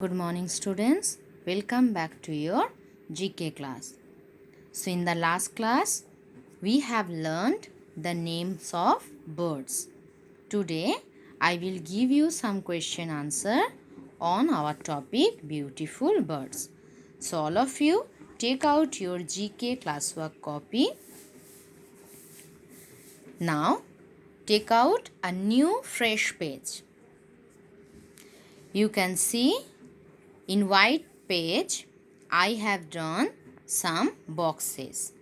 Good morning students, welcome back to your GK class. So in the last class, we have learned the names of birds. Today, I will give you some question answer on our topic beautiful birds. So all of you take out your GK classwork copy. Now, take out a new fresh page. You can see in white page, I have drawn some boxes.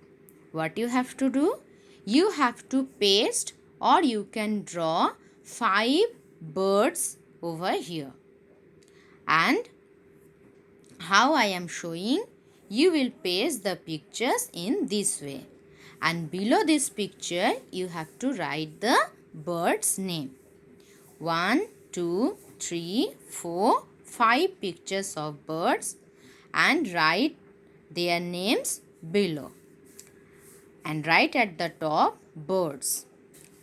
What you have to do? You have to paste or you can draw 5 birds over here. And how I am showing, you will paste the pictures in this way. And below this picture, you have to write the bird's name. 1, 2, 3, 4, 5 pictures of birds and write their names below. And write at the top birds.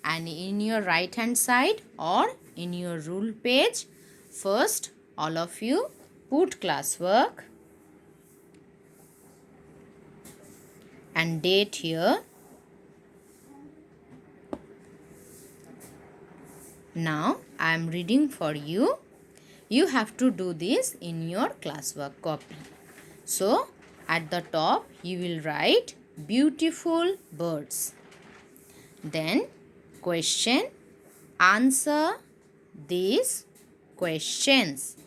And in your right hand side or in your rule page, first all of you put classwork and date here. Now I am reading for you. You have to do this in your classwork copy. So at the top you will write beautiful birds. Then question, answer these questions.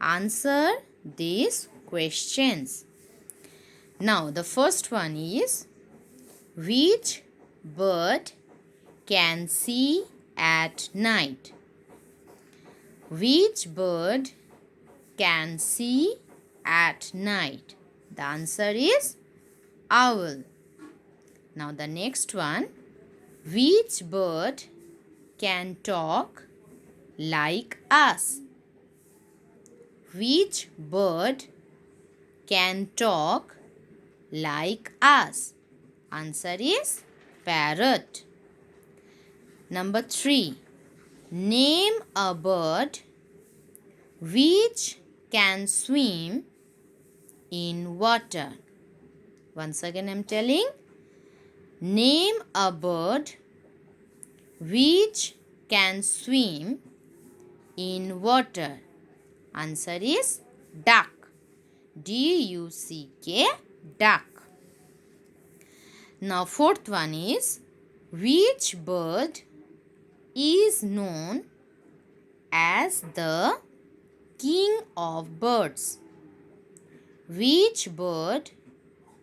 Answer these questions. Now the first one is, which bird can see at night? Which bird can see at night? The answer is owl. Now the next one, which bird can talk like us? Which bird can talk like us? Answer is parrot. Number 3. Name a bird which can swim in water. Once again I am telling, name a bird which can swim in water. Answer is duck. D-U-C-K, duck. Now fourth one is, which bird is known as the king of birds? Which bird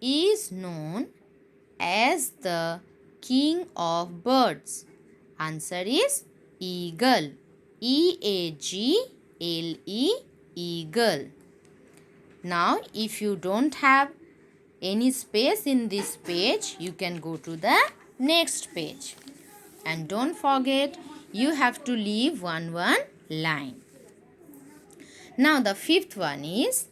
is known as the king of birds? Answer is eagle. E-A-G-L-E, eagle. Now if you don't have any space in this page, you can go to the next page. And don't forget, you have to leave one line. Now the fifth one is,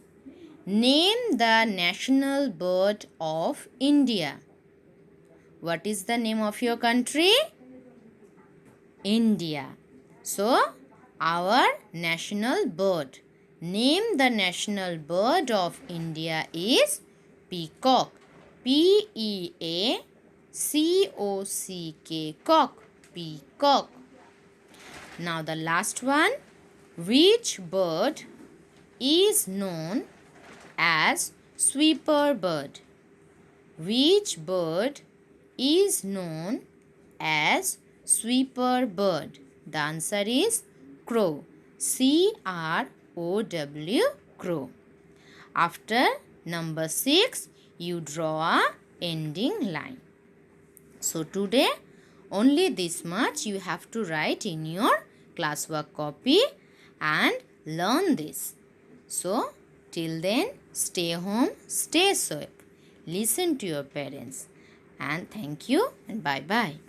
name the national bird of India. What is the name of your country? India. So our national bird. Name the national bird of India is peacock. P-E-A-C-O-C-K, cock. Peacock. Now the last one, which bird is known as sweeper bird? Which bird is known as sweeper bird? The answer is crow. C-R-O-W, crow. After number 6, you draw a ending line. So today only this much you have to write in your classwork copy and learn this. So till then, stay home, stay safe, listen to your parents, and thank you and bye bye.